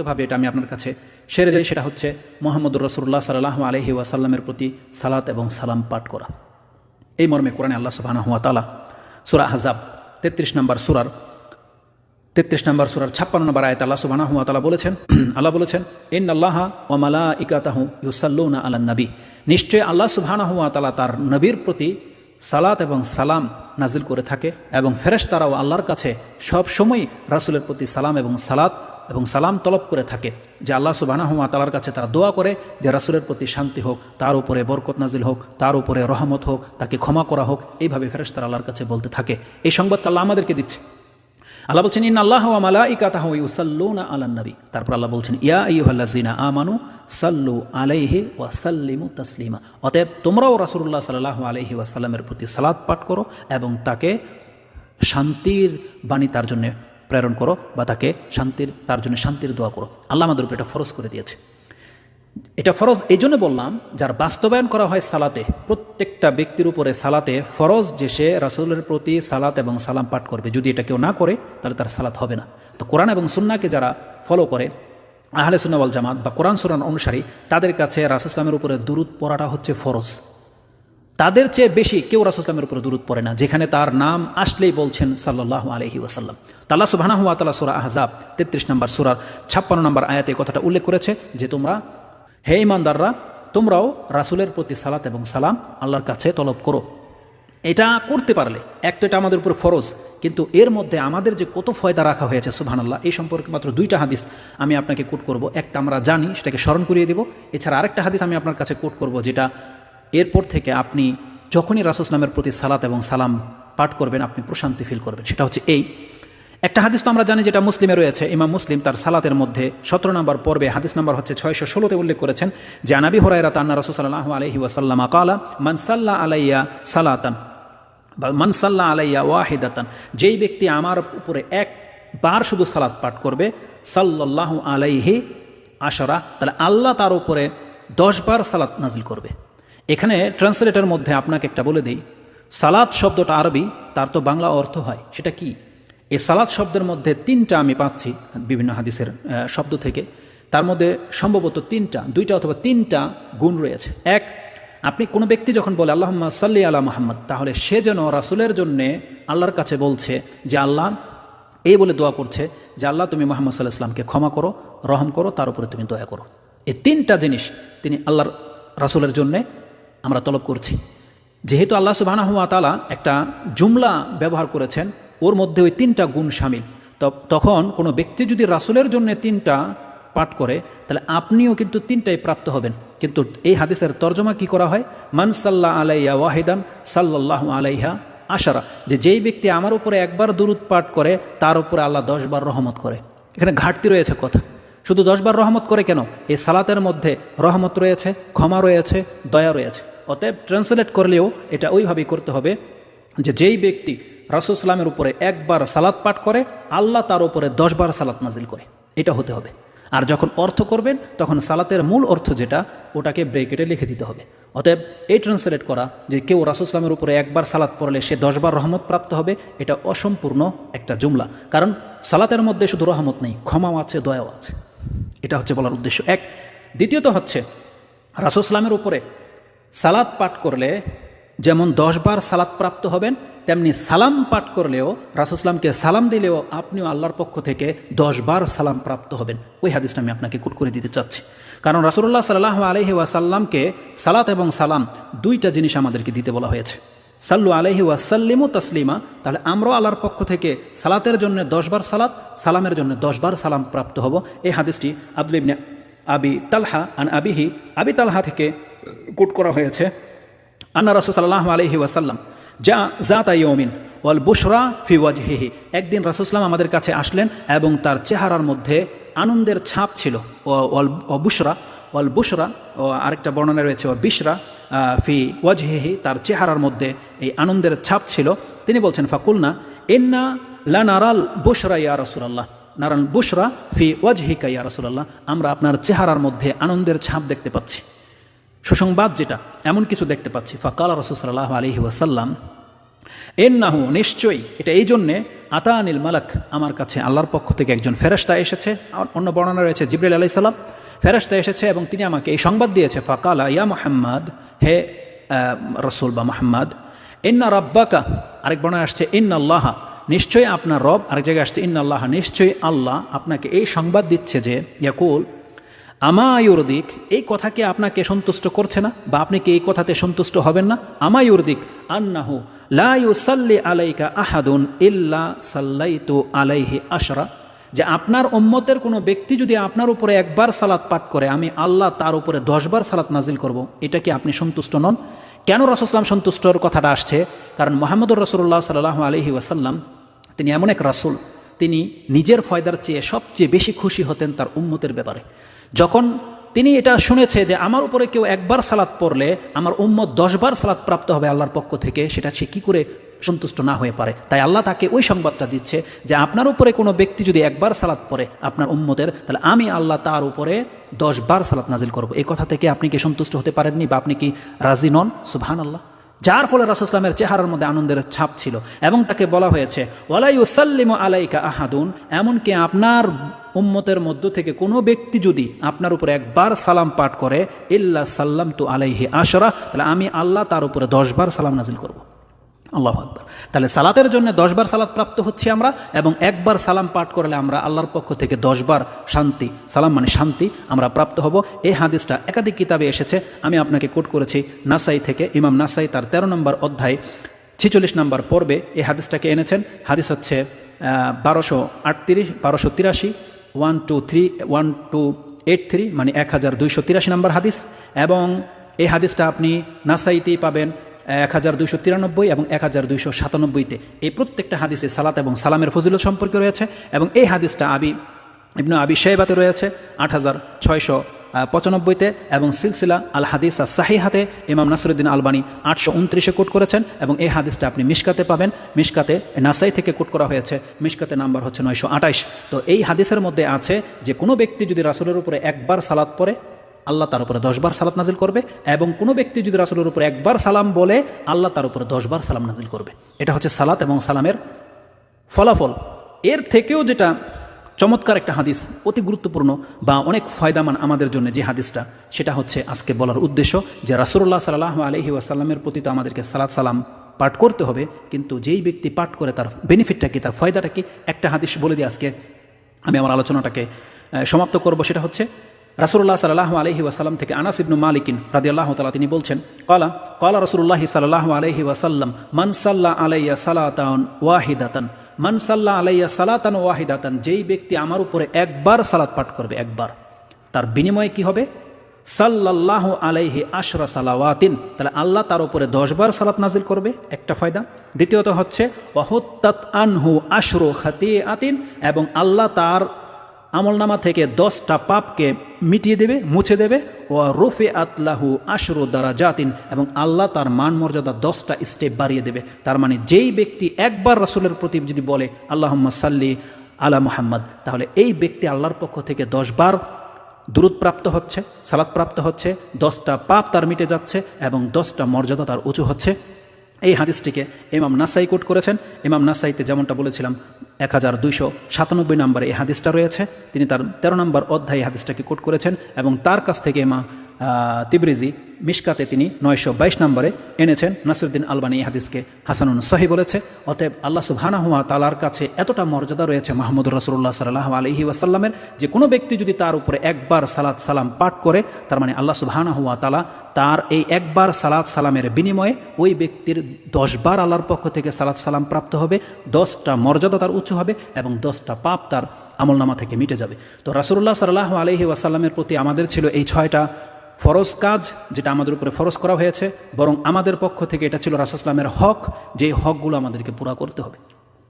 ভাবে এটা আমি আপনার কাছে সেরে যাই, সেটা হচ্ছে মুহাম্মদুর রাসূলুল্লাহ সাল্লাল্লাহু আলাইহি ওয়াসাল্লামের প্রতি সালাত এবং সালাম পাঠ করা। এই মর্মে কোরআনে আল্লাহ সুবহানাহু ওয়া তাআলা সূরা আহজাব 33 নম্বর সূরার 56 নম্বর আয়াতে আল্লাহ সুবহানাহু ওয়া তাআলা বলেছেন, আল্লাহ বলেছেন, ইন্নাল্লাহা ওয়া মালাইকাতাহু ইউসাল্লুনা আলান নবী, নিশ্চয় আল্লাহ সুবহানাহু ওয়া তাআলা তার নবীর প্রতি সালাত এবং সালাম নাজিল করে থাকে এবং ফেরেশতারাও আল্লাহর কাছে সব সময় রাসূলের প্রতি সালাম এবং সালাম তলব করে থাকে, যে আল্লাহ সুবহানাহু ওয়া তাআলার কাছে তারা দোয়া করে যে রাসূলের প্রতি শান্তি হোক, তার উপরে বরকত নাজিল হোক, তার উপরে রহমত হোক, তাকে ক্ষমা করা হোক। এইভাবে ফেরেশতারা আল্লাহর কাছে বলতে থাকে। এই সংবাদটা আল্লাহ আমাদেরকে দিচ্ছে। আল্লাহ বলছেন, ইন্নাল্লাহা ওয়া মালাইকাতাহু ইউসাল্লুনা আলান নবী। তারপর আল্লাহ বলছেন, ইয়া আইয়ুহাল্লাযিনা আমানু সাল্লু আলাইহি ওয়া সাল্লিমু তাসলিমা। অতএব তোমরাও রাসূলুল্লাহ সাল্লাল্লাহু আলাইহি ওয়াসাল্লামের প্রতি সালাত পাঠ করো এবং তাকে শান্তির বাণী তার জন্য প্রেরণ করো, বা তাকে তার জন্য শান্তির দোয়া করো। আল্লাহ আমাদের উপর এটা ফরজ করে দিয়েছে। এটা ফরজ এই জন্য বললাম, যার বাস্তবায়ন করা হয় সালাতে, প্রত্যেকটা ব্যক্তির উপরে সালাতে ফরজ যে সে রাসূলের প্রতি সালাত এবং সালাম পাঠ করবে। যদি এটা কেউ না করে তাহলে তার সালাত হবে না। তো কোরআন এবং সুন্নাহকে যারা ফলো করে, আহলে সুন্নাহ ওয়াল জামাত বা কোরআন সুন্নাহর অনুসারী, তাদের কাছে রাসূল সাল্লাল্লাহু আলাইহি ওয়াসাল্লামের উপরে দুরূদ পড়াটা হচ্ছে ফরজ। তাদের চেয়ে বেশি কেউ রাসূল সাল্লাল্লাহু আলাইহি ওয়াসাল্লামের উপরে দুরূদ পড়ে না, যেখানে তার নাম আসলেই বলছেন সাল্লাল্লাহু আলাইহি ওয়াসাল্লাম। আল্লাহ সুবহানাহু ওয়া তাআলা সূরা আহজাব 33 নম্বর সূরার 56 নম্বর আয়াতে কথাটা উল্লেখ করেছে যে তোমরা, হে ঈমানদাররা, তোমরাও রাসূলের প্রতি সালাত এবং সালাম আল্লাহর কাছে তলব করো। এটা করতে পারলে এক তো এটা আমাদের উপর ফরজ, কিন্তু এর মধ্যে আমাদের যে কত ফয়দা রাখা হয়েছে সুবহানাল্লাহ, এই সম্পর্কে মাত্র 2টা হাদিস আমি আপনাকে কোট করব। একটা আমরা জানি, সেটাকে স্মরণ করিয়ে দেব। এছাড়া আরেকটা হাদিস আমি আপনার কাছে কোট করব, যেটা এরপর থেকে আপনি যখনই রাসূল নামের প্রতি সালাত এবং সালাম পাঠ করবেন আপনি প্রশান্তি ফিল করবেন। সেটা হচ্ছে এই একটা হাদিস তো আমরা জানি, যেটা মুসলিমে রয়েছে। ইমাম মুসলিম তার সালাতের মধ্যে 17 নম্বর পর্বে হাদিস নাম্বার হচ্ছে 616-তে উল্লেখ করেছেন যে, আনাবি হুরায়রা আন্না রাসূল সাল্লাল্লাহু আলাইহি ওয়াসাল্লাম ক্বালা মান সাল্লা আলাইয়া সালাতান বা মান সাল্লা আলাইয়া ওয়াহিদাতান, যেই ব্যক্তি আমার উপরে একবার শুধু সালাত পাঠ করবে, সাল্লাল্লাহু আলাইহি আশরা, তাহলে আল্লাহ তার উপরে 10 বার সালাত নাজিল করবে। এখানে ট্রান্সলেটরের মধ্যে আপনাকে একটা বলে দেই, সালাত শব্দটা আরবি, তার তো বাংলা অর্থ হয়, সেটা কি? এই সালাত শব্দের মধ্যে 3টা আমি পাচ্ছি বিভিন্ন হাদিসের শব্দ থেকে। তার মধ্যে সম্ভবত 2টা অথবা 3টা গুণ রয়েছে। এক, আপনি কোনো ব্যক্তি যখন বলে আল্লাহুম্মা সাল্লি আলা মুহাম্মদ, তাহলে সে যেন রাসূলের জন্যে আল্লাহর কাছে বলছে যে আল্লাহ, এই বলে দোয়া করছে যে আল্লাহ তুমি মুহাম্মদ সাল্লাল্লাহু আলাইহি ওয়াসাল্লামকে ক্ষমা করো, রহম করো, তার উপরে তুমি দয়া করো। এই 3টা জিনিস তিনি আল্লাহর রাসূলের জন্যে আমরা তলব করছি। যেহেতু আল্লাহ সুবহানাহু ওয়া তাআলা একটা জুমলা ব্যবহার করেছেন, ওর মধ্যে ওই 3টা গুণ শামিল। তখন কোনো ব্যক্তি যদি রাসূলের জন্য 3টা পাঠ করে, তাহলে আপনিও কিন্তু 3টাই প্রাপ্ত হবেন। কিন্তু এই হাদিসের তর্জমা কি করা হয়, মান সাল্লা আলাইয়া ওয়াহিদান সাল্লাল্লাহু আলাইহা আশারা, যে যেই ব্যক্তি আমার উপরে একবার দুরূদ পাঠ করে তার উপরে আল্লাহ 10 বার রহমত করে। এখানে ঘাটতি রয়েছে কথা, শুধু 10 বার রহমত করে কেন? এই সালাতের মধ্যে রহমত রয়েছে, ক্ষমা রয়েছে, দয়া রয়েছে। অতএব ট্রান্সলেট করলেও এটা ওইভাবেই করতে হবে যে যেই ব্যক্তি রাসূল সাল্লামের উপরে একবার সালাত পাঠ করে আল্লাহ তার উপরে 10 বার সালাত নাজিল করে, এটা হতে হবে। আর যখন অর্থ করবেন তখন সালাতের মূল অর্থ যেটা, ওটাকে ব্রেকেটে লিখে দিতে হবে। অতএব এই ট্রান্সলেট করা যে কেউ রাসূল সাল্লামের উপরে একবার সালাত পড়লে সে 10 বার রহমত প্রাপ্ত হবে, এটা অসম্পূর্ণ একটা জুমলা। কারণ সালাতের মধ্যে শুধু রহমত নেই, ক্ষমাও আছে, দয়াও আছে। এটা হচ্ছে বলার উদ্দেশ্য এক। দ্বিতীয়ত হচ্ছে রাসূল সাল্লামের উপরে সালাত পাঠ করলে যেমন 10 বার সালাত প্রাপ্ত হবেন, তেমনি সালাম পাঠ করলেও রাসূল সাল্লামকে সালাম দিলেও আপনিও আল্লাহর পক্ষ থেকে 10 বার সালাম প্রাপ্ত হবেন। ওই হাদিসটা আমি আপনাকে কোট করে দিতে চাচ্ছি। কারণ রাসূলুল্লাহ সাল্লাল্লাহু আলাইহি ওয়াসাল্লামকে সালাত এবং সালাম 2টা জিনিস আমাদেরকে দিতে বলা হয়েছে। সাল্লু আলাইহি ওয়া সাল্লিমু তাসলিমা, তাহলে আমরাও আল্লাহর পক্ষ থেকে সালাতের জন্য 10 বার সালাত, সালামের জন্য 10 বার সালাম প্রাপ্ত হব। এই হাদিসটি আব্দুল্লাহ ইবনে আবি তালহা আন আবিহি, আবি তালহা থেকে কোট করা হয়েছে। আন্না রাসূল সাল্লাল্লাহু আলাইহি ওয়াসাল্লাম জাতা ইয়াউমিন ওয়াল বুশরা ফি ওয়াজহিহি, একদিন রাসূল সাল্লাল্লাহু আমাদের কাছে আসলেন এবং তার চেহারার মধ্যে আনন্দের ছাপ ছিল। ওয়াল বুশরা ও আরেকটা বর্ণনা রয়েছে ওয়া বিশরা ফি ওয়াজহিহি, তার চেহারার মধ্যে এই আনন্দের ছাপ ছিল। তিনি বলছেন, ফাকুলনা ইন্না লানারাল বুশরা ইয়া রাসূলুল্লাহ, নারাল বুশরা ফি ওয়াজহিকা ইয়া রাসূলুল্লাহ, আমরা আপনার চেহারার মধ্যে আনন্দের ছাপ দেখতে পাচ্ছি, সুসংবাদ যেটা, এমন কিছু দেখতে পাচ্ছি। ফাকালা রাসূল সাল্লাল্লাহু আলাইহি ওয়াসাল্লাম ইন্নাহু, নিশ্চয়ই এটা এই জন্যে, আতানিল মালাক, আমার কাছে আল্লাহর পক্ষ থেকে একজন ফেরেশতা এসেছে। অন্য বর্ণনা রয়েছে জিবরাইল আলাইহিস সালাম, ফেরেশতা এসেছে এবং তিনি আমাকে এই সংবাদ দিয়েছে, ফাকালা ইয়া মুহাম্মদ, হে রাসূল বা মুহাম্মদ, ইন্না রাব্বাকা, আরেক বর্ণনা আসছে ইন্নাল্লাহা, নিশ্চয়ই আপনার রব, আরেক জায়গায় আসছে ইন্নাল্লাহা, নিশ্চয়ই আল্লাহ আপনাকে এই সংবাদ দিচ্ছে যে ইয়াকুল আমায়ুরদিক, এই কথা কি আপনাকে সন্তুষ্ট করছে না, বা আপনি কি এই কথাতে সন্তুষ্ট হবেন না? আমায়ুরদিক আন্নাহু লা ইউসাল্লি আলাইকা আহাদুন ইল্লা সাল্লাইতু আলাইহি আশরা, যে আপনার উম্মতের কোনো ব্যক্তি যদি আপনার উপরে একবার সালাত পাঠ করে আমি আল্লাহ তার উপরে 10 বার সালাত নাজিল করব। এটা কি আপনি সন্তুষ্ট নন? কেন রাসূল সাল্লাল্লাহু সন্তুষ্টর কথাটা আসছে? কারণ মুহাম্মদুর রাসূলুল্লাহ সাল্লাল্লাহু আলাইহি ওয়াসাল্লাম তিনি এমন এক রাসূল, তিনি নিজের ফয়দার চেয়ে সবচেয়ে বেশি খুশি হতেন তার উম্মতের ব্যাপারে। যখন তিনি এটা শুনেছে যে আমার উপরে কেউ একবার সালাত পড়লে আমার উম্মত 10 বার সালাত প্রাপ্ত হবে আল্লাহর পক্ষ থেকে, সেটা সে কী করে সন্তুষ্ট না হয়ে পারে? তাই আল্লাহ তাকে ওই সংবাদটা দিচ্ছে যে আপনার উপরে কোনো ব্যক্তি যদি একবার সালাত পড়ে আপনার উম্মতের, তাহলে আমি আল্লাহ তার উপরে 10 বার সালাত নাজিল করব। এই কথা থেকে আপনি কি সন্তুষ্ট হতে পারেননি, বা আপনি কি রাজি নন? সুবহানাল্লাহ। যার ফলে রাসূল সাল্লাল্লাহু আলাইহি ওয়াসাল্লামের চেহারার মধ্যে আনন্দের ছাপ ছিল, এবং তাকে বলা হয়েছে ওয়ালা ইউসাল্লিমু আলাইকা আহাদুন, এমনকি আপনার উম্মতের মধ্য থেকে কোনো ব্যক্তি যদি আপনার উপরে একবার সালাম পাঠ করে ইল্লা সাল্লামতু আলাইহি আশরা, তাহলে আমি আল্লাহ তার উপরে 10 বার সালাম নাজিল করব। আল্লাহু আকবার। তাহলে সালাতের জন্য 10 বার সালাত প্রাপ্ত হচ্ছি আমরা, এবং একবার সালাম পাঠ করলে আমরা আল্লাহর পক্ষ থেকে 10 বার শান্তি, সালাম মানে শান্তি, আমরা প্রাপ্ত হব। এই হাদিসটা একাধিক কিতাবে এসেছে, আমি আপনাকে কোট করেছি নাসাই থেকে। ইমাম নাসাই তার 13 নম্বর অধ্যায় 46 নম্বর পর্বে এই হাদিসটাকে এনেছেন। হাদিস হচ্ছে 1283 1283 মানে 1283 নম্বর হাদিস, এবং এই হাদিসটা আপনি নাসাইতেই পাবেন 1293 এবং 1297। এই প্রত্যেকটা হাদিসে সালাত এবং সালামের ফজিলত সম্পর্কে রয়েছে, এবং এই হাদিসটা ইবনে আবি শাইবাতে রয়েছে 8695-তে, এবং সিলসিলা আল হাদিস সাহিহাতে ইমাম নাসিরউদ্দিন আলবানী 829-এ কোট করেছেন, এবং এই হাদিসটা আপনি মিশকাতে পাবেন। মিশকাতে নাসাই থেকে কোট করা হয়েছে, মিশকাতে নাম্বার হচ্ছে 928। তো এই হাদিসের মধ্যে আছে যে কোনো ব্যক্তি যদি রাসূলের উপরে একবার সালাত পড়ে আল্লাহ তার উপরে 10 বার সালাত নাজিল করবে, এবং কোনো ব্যক্তি যদি রাসূলের উপরে একবার সালাম বলে আল্লাহ তার উপরে 10 বার সালাম নাজিল করবে। এটা হচ্ছে সালাত এবং সালামের ফলাফল। এর থেকেও যেটা চমৎকার একটা হাদিস, অতি গুরুত্বপূর্ণ বা অনেক ফায়দামান আমাদের জন্য যে হাদিসটা, সেটা হচ্ছে আজকে বলার উদ্দেশ্য যে রাসূলুল্লাহ সাল্লাল্লাহু আলাইহি ওয়াসাল্লামের প্রতি তো আমাদেরকে সালাত সালাম পাঠ করতে হবে, কিন্তু যেই ব্যক্তি পাঠ করে তার বেনিফিটটা কি, তার ফায়দাটা কি, একটা হাদিস বলে দিয়ে আজকে আমি আমার আলোচনাটাকে সমাপ্ত করব। সেটা হচ্ছে রাসূলুল্লাহ সাল্লাল্লাহু আলাইহি ওয়াসাল্লাম থেকে আনাস ইবনে মালিক রাদিয়াল্লাহু তাআলা তিনি বলছেন, ক্বালা রাসূলুল্লাহ সাল্লাল্লাহু আলাইহি ওয়াসাল্লাম মান সাল্লা আলাইয়া সালাতান ওয়াহিদাতান, মান সাল্লা আলাইয়া সালাতান ওয়াহিদাতান, যেই ব্যক্তি আমার উপরে একবার সালাত পাঠ করবে, একবার, তার বিনিময়ে কি হবে? সাল্লাল্লাহু আলাইহি আশরা সালাওয়াতিন, তাহলে আল্লাহ তার উপরে 10 বার সালাত নাজিল করবে, একটা ফায়দা। দ্বিতীয়ত হচ্ছে ওয়াহুত্তাত আনহু আশরু খাতিআতিন, এবং আল্লাহ তার আমলনামা থেকে 10টা পাপকে মিটিয়ে দেবে, মুছে দেবে। ওয়া রুফিআত লাহু আশরু দারাজাতিন, এবং আল্লাহ তার মান মর্যাদা 10টা স্টেপ বাড়িয়ে দেবে। তার মানে যেই ব্যক্তি একবার রাসূলের প্রতি যদি বলে আল্লাহুম্মা সাল্লি আলা মুহাম্মদ, তাহলে এই ব্যক্তি আল্লাহর পক্ষ থেকে 10 বার দুরূদ প্রাপ্ত হচ্ছে, সালাত প্রাপ্ত হচ্ছে, 10টা পাপ তার মিটে যাচ্ছে, এবং 10টা মর্যাদা তার উঁচু হচ্ছে। এই হাদিসটিকে ইমাম নাসাই কোট করেছেন। ইমাম নাসাইতে যেমনটা বলেছিলাম 1297 নম্বরে এই হাদিসটা রয়েছে। তিনি তার 13 নম্বর অধ্যায়ে এই হাদিসটাকে কোট করেছেন, এবং তার কাছ থেকে তিবরিজি মিশকাতে তিনি 922 নম্বরে এনেছেন। নাসিরউদ্দিন আলবানী এই হাদিসকে হাসানুন সহিহ বলেছে। অতএব আল্লাহ সুবহানাহু ওয়া তাআলার কাছে এতটা মর্যাদা রয়েছে মুহাম্মদুর রাসূলুল্লাহ সাল্লাল্লাহু আলাইহি ওয়াসাল্লামের, যে কোনো ব্যক্তি যদি তার উপরে একবার সালাত সালাম পাঠ করে, তার মানে আল্লাহ সুবহানাহু ওয়া তাআলা তার এই একবার সালাত সালামের বিনিময়ে ওই ব্যক্তির 10 বার আল্লাহর পক্ষ থেকে সালাত সালাম প্রাপ্ত হবে, 10টা মর্যাদা তার উঁচু হবে, এবং 10টা পাপ তার আমলনামা থেকে মিটে যাবে। তো রাসূলুল্লাহ সাল্লাল্লাহু আলাইহি ওয়াসাল্লামের প্রতি আমাদের ছিল এই 6টা ফরজ কাজ, যেটা আমাদের উপরে ফরজ করা হয়েছে, বরং আমাদের পক্ষ থেকে এটা ছিল রাসূল সাল্লাল্লাহু আলাইহি ওয়াসাল্লামের হক, যে হকগুলো আমাদেরকে পুরা করতে হবে।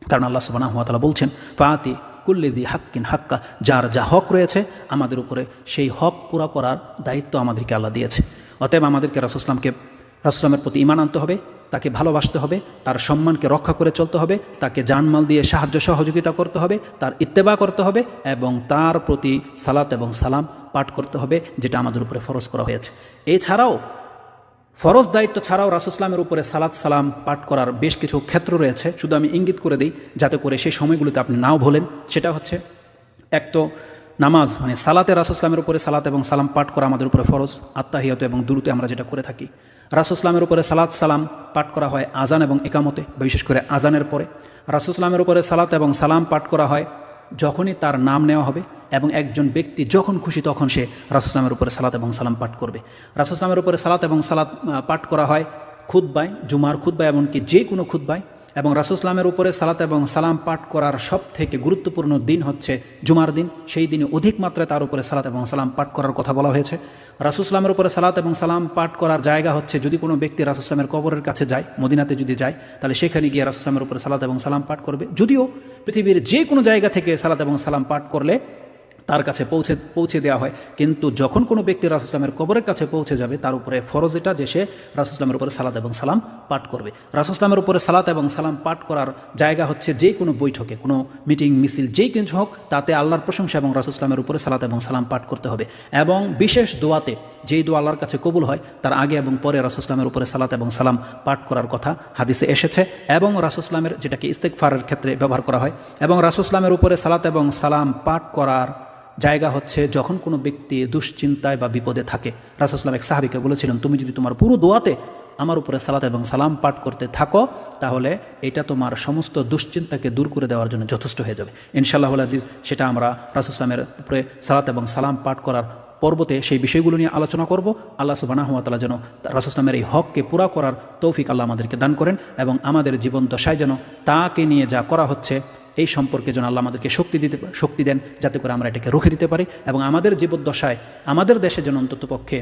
কারণ আল্লাহ সুবহানাহু ওয়া তাআলা বলছেন ফাতি কুল্লি জি হাক্কিন হাক্কা, যার যা হক রয়েছে আমাদের উপরে সেই হক পুরা করার দায়িত্ব আমাদেরকে আল্লাহ দিয়েছে। অতএব আমাদেরকে রাসূল সাল্লামের প্রতি ঈমান আনতে হবে, তাকে ভালোবাসতে হবে, তার সম্মানকে রক্ষা করে চলতে হবে, তাকে জানমাল দিয়ে সাহায্য সহযোগিতা করতে হবে, তার ইত্তেবা করতে হবে, এবং তার প্রতি সালাত এবং সালাম পাঠ করতে হবে, যেটা আমাদের উপরে ফরজ করা হয়েছে। এছাড়াও ফরজ দায়িত্ব ছাড়াও রাসূল ইসলামের উপরে সালাত সালাম পাঠ করার বেশ কিছু ক্ষেত্র রয়েছে, শুধু আমি ইঙ্গিত করে দিই যাতে করে সেই সময়গুলোতে আপনি নাও ভোলেন। সেটা হচ্ছে, এক তো নামাজ মানে সালাতে রাসূল ইসলামের উপরে সালাত এবং সালাম পাঠ করা আমাদের উপরে ফরজ, আত্তাহিয়াত এবং দুরুতে আমরা যেটা করে থাকি। রাসূল ইসলামের উপরে সালাত সালাম পাঠ করা হয় আজান এবং ইকামতে, বিশেষ করে আজানের পরে। রাসূল ইসলামের উপরে সালাত এবং সালাম পাঠ করা হয় যখনই তার নাম নেওয়া হবে এবং একজন ব্যক্তি যখন খুশি তখন সে রাসূল ইসলামের উপরে সালাত এবং সালাম পাঠ করবে। রাসূল ইসলামের উপরে সালাত এবং সালাত পাঠ করা হয় খুতবায়, জুমার খুতবায়, এমনকি যে কোনো খুতবায়। এবং রাসূল ইসলামের উপরে সালাত এবং সালাম পাঠ করার সব থেকে গুরুত্বপূর্ণ দিন হচ্ছে জুমার দিন। সেই দিনে অধিক মাত্রায় তার উপরে সালাত এবং সালাম পাঠ করার কথা বলা হয়েছে। রাসূল ইসলামের উপরে সালাত এবং সালাম পাঠ করার জায়গা হচ্ছে, যদি কোনো ব্যক্তি রাসূল ইসলামের কবরের কাছে যায়, মদিনাতে যদি যায়, তাহলে সেখানে গিয়ে রাসূল ইসলামের উপরে সালাত এবং সালাম পাঠ করবে। যদিও পৃথিবীর যে কোনো জায়গা থেকে সালাত এবং সালাম পাঠ করলে তার কাছে পৌঁছে দেওয়া হয়, কিন্তু যখন কোনো ব্যক্তি রাসূল ইসলামের কবরের কাছে পৌঁছে যাবে তার উপরে ফরজ এটা যে সে রাসূল ইসলামের উপরে সালাত এবং সালাম পাঠ করবে। রাসূল ইসলামের উপরে সালাত এবং সালাম পাঠ করার জায়গা হচ্ছে যে কোনো বৈঠকে, কোনো মিটিং মিছিল যেই কিছু হোক, তাতে আল্লাহর প্রশংসা এবং রাসূল ইসলামের উপরে সালাত এবং সালাম পাঠ করতে হবে। এবং বিশেষ দোয়াতে, যেই দোয়া আল্লাহর কাছে কবুল হয়, তার আগে এবং পরে রাসূল ইসলামের উপরে সালাত এবং সালাম পাঠ করার কথা হাদিসে এসেছে। এবং রাসূল ইসলামের, যেটাকে ইস্তেগফারের ক্ষেত্রে ব্যবহার করা হয়, এবং রাসূল ইসলামের উপরে সালাত এবং সালাম পাঠ করার জায়গা হচ্ছে যখন কোনো ব্যক্তি দুশ্চিন্তায় বা বিপদে থাকে। রাসূল সাল্লাল্লাহু আলাইহি ওয়াসাল্লাম এক সাহাবীকে বলেছিলেন, তুমি যদি তোমার পুরো দোয়াতে আমার উপরে সালাত এবং সালাম পাঠ করতে থাকো, তাহলে এটা তোমার সমস্ত দুশ্চিন্তাকে দূর করে দেওয়ার জন্য যথেষ্ট হয়ে যাবে। ইনশাআল্লাহুল আজিজ, সেটা আমরা রাসূল ইসলামের উপরে সালাত এবং সালাম পাঠ করার পর্বতে সেই বিষয়গুলো নিয়ে আলোচনা করব। আল্লাহ সুবহানাহু ওয়া তাআলা যেন রাসূল ইসলামের এই হককে পুরা করার তৌফিক আল্লাহ আমাদেরকে দান করেন, এবং আমাদের জীবন দশায় যেন তাকে নিয়ে যা করা হচ্ছে এই সম্পর্কে যেন আল্লাহ আমাদেরকে শক্তি দেন, যাতে করে আমরা এটাকে রুখে দিতে পারি, এবং আমাদের জীবদ্দশায় আমাদের দেশে যেন অন্ততপক্ষে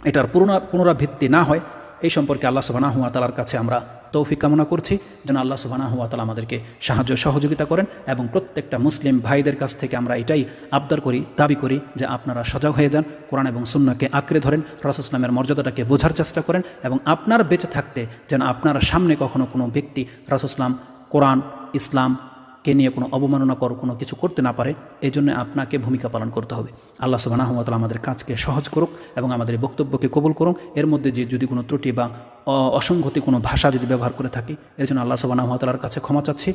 এটার পুনরাবৃত্তি না হয়, এই সম্পর্কে আল্লাহ সুবহানাহু ওয়া তাআলার কাছে আমরা তৌফিক কামনা করছি। যেন আল্লাহ সুবহানাহু ওয়া তাআলা আমাদেরকে সাহায্য সহযোগিতা করেন, এবং প্রত্যেকটা মুসলিম ভাইদের কাছ থেকে আমরা এটাই আবদার করি, দাবি করি যে আপনারা সজাগ হয়ে যান, কোরআন এবং সুন্নাহকে আঁকড়ে ধরেন, রাসূল ইসলামের মর্যাদাটাকে বোঝার চেষ্টা করেন, এবং আপনার বেঁচে থাকতে যেন আপনার সামনে কখনো কোনো ব্যক্তি রাসূল ইসলাম, কোরআন, ইসলাম কে নিয়ে কোনো অবমাননাকর কোনো কিছু করতে না পারে, এই জন্য আপনাকে ভূমিকা পালন করতে হবে। আল্লাহ সুবহানাহু ওয়া তাআলা আমাদের কাজকে সহজ করুক এবং আমাদের এই বক্তব্যকে কবুল করুন। এর মধ্যে যে যদি কোনো ত্রুটি বা অসংগতি কোনো ভাষা যদি ব্যবহার করে থাকি, এর জন্য আল্লাহ সুবহানাহু ওয়া তাআলার কাছে ক্ষমা চাচ্ছি।